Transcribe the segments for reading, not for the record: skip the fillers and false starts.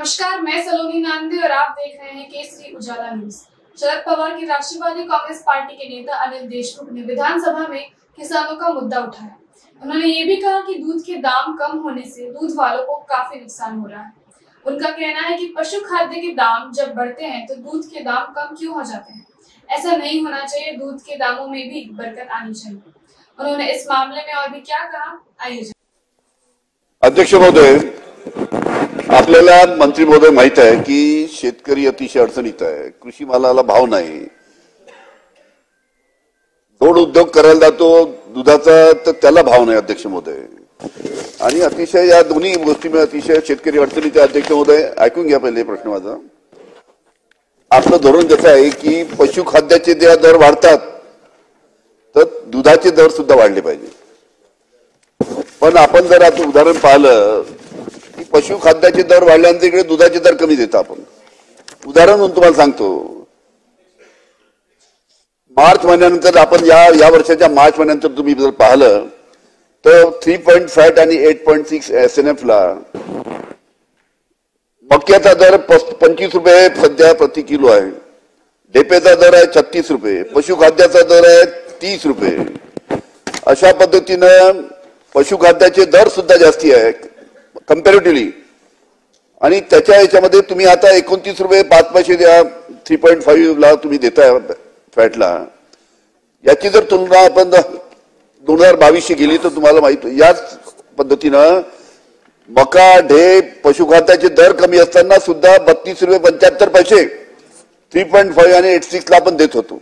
नमस्कार, मैं सलोनी नांदी और आप देख रहे हैं केसरी उजाला न्यूज। शरद पवार की राष्ट्रवादी कांग्रेस पार्टी के नेता अनिल देशमुख ने विधानसभा में किसानों का मुद्दा उठाया। उन्होंने ये भी कहा कि दूध के दाम कम होने से दूध वालों को काफी नुकसान हो रहा है। उनका कहना है कि पशु खाद्य के दाम जब बढ़ते हैं तो दूध के दाम कम क्यों हो जाते हैं। ऐसा नहीं होना चाहिए, दूध के दामों में भी बरकत आनी चाहिए। उन्होंने इस मामले में और भी क्या कहा, आइए। अध्यक्ष महोदय, आपल्याला मंत्री महोदय माहित आहे की शेतकरी अतिशय अडचणीत आहे। कृषी मालाला भाव नाही, जोड उद्योग करायला जातो दुधाचा तर त्याला भाव नाही अध्यक्ष महोदय, आणि अतिशय या दोन्ही गोष्टींमध्ये अतिशय शेतकरी अडचणीत आहे। अध्यक्ष महोदय, ऐकून घ्या पहिले प्रश्न माझा। आपलं धोरण जसं आहे की पशुखाद्याचे जे दर वाढतात तर दुधाचे दर सुद्धा वाढले पाहिजे। पण आपण जर आता उदाहरण पाहिलं की पशुखाद्याचे दर वाढल्यानंतर इकडे दुधाचे दर कमी देतो आपण। उदाहरण म्हणून तुम्हाला सांगतो, मार्च महिन्यानंतर आपण या वर्षाच्या मार्च महिन्यानंतर तुम्ही जर पाहिलं तर 3.5 आणि 8.6 SNF ला मक्याचा दर 25 रुपये सध्या प्रति किलो आहे, ढेपेचा दर आहे 36 रुपये, पशुखाद्याचा दर आहे 30 रुपये। अशा पद्धतीनं पशुखाद्याचे दर सुद्धा जास्ती आहे कंपॅरेटिव्हली, आणि त्याच्या याच्यामध्ये तुम्ही आता 29 रुपये 5 पैसे द्या 3.5 ला तुम्ही देताय फॅटला। याची जर तुलना आपण 2022 केली तर तुम्हाला माहित याच पद्धतीनं मका ढेप पशुखाद्याचे दर कमी असताना सुद्धा 32 रुपये 75 पैसे 3.5 आणि 86 ला आपण देत होतो।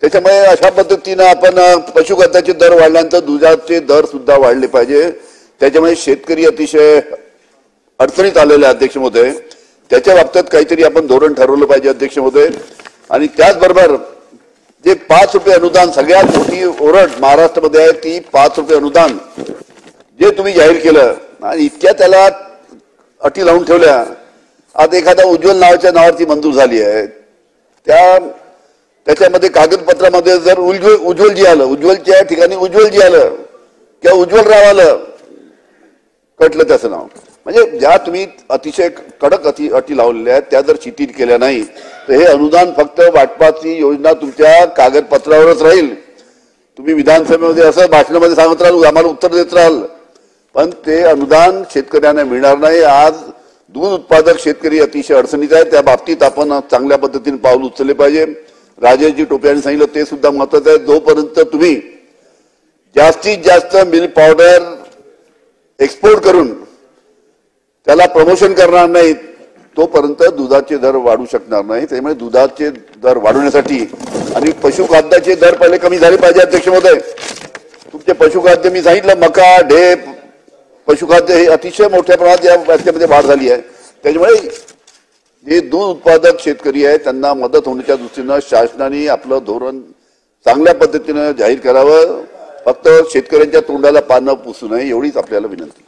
त्याच्यामुळे अशा पद्धतीनं आपण पशुखाद्याचे दर वाढल्यानंतर दुधाचे दर सुद्धा वाढले पाहिजे। त्याच्यामुळे शेतकरी अतिशय अडचणीत आलेले अध्यक्ष महोदय, त्याच्या बाबतीत काहीतरी आपण धोरण ठरवलं पाहिजे अध्यक्ष महोदय। आणि त्याचबरोबर जे 5 रुपये अनुदान सगळ्यात मोठी ओरड महाराष्ट्रामध्ये आहे ती 5 रुपये अनुदान जे तुम्ही जाहीर केलं आणि इतक्या त्याला अटी लावून ठेवल्या। आज एखादा उज्ज्वल नावाच्या नावावरती मंजूर झाली आहे, त्याच्यामध्ये कागदपत्रामध्ये जर उज्ज्वल जी आलं, उज्ज्वलच्या ठिकाणी उज्ज्वल जी आलं किंवा उज्ज्वल राव आलं कटलं त्याचं नाव, म्हणजे ज्या तुम्ही अतिशय कडक अटी लावलेल्या आहेत त्या जर शिथिल केल्या नाही तर हे अनुदान फक्त वाटपाची योजना तुमच्या कागदपत्रावरच राहील। तुम्ही विधानसभेमध्ये असं भाषणामध्ये सांगत राहाल, आम्हाला उत्तर देत राहाल, पण ते अनुदान शेतकऱ्यांना मिळणार नाही। आज दूध उत्पादक शेतकरी अतिशय अडचणीत आहे, त्या बाबतीत आपण चांगल्या पद्धतीने पाऊल उचलले पाहिजे। राजेशजी टोपे यांनी सांगितलं ते सुद्धा महत्वाचं आहे। जोपर्यंत तुम्ही जास्तीत जास्त मिल्क पावडर एक्सपोर्ट करून त्याला प्रमोशन करणार नाही तोपर्यंत दुधाचे दर वाढू शकणार नाही। त्यामुळे दुधाचे दर वाढवण्यासाठी आणि पशुखाद्याचे दर पहिले कमी झाले पाहिजे अध्यक्ष महोदय। तुमचे पशुखाद्य मी सांगितलं मका ढेप पशुखाद्य हे अतिशय मोठ्या प्रमाणात या राज्यामध्ये वाढ झाली आहे। त्यामुळे जे दूध उत्पादक शेतकरी आहे त्यांना मदत होण्याच्या दृष्टीनं शासनाने आपलं धोरण चांगल्या पद्धतीनं जाहीर करावं। फक्त शेतकऱ्यांच्या तोंडाला पानं पुसू नये एवढीच आपल्याला विनंती।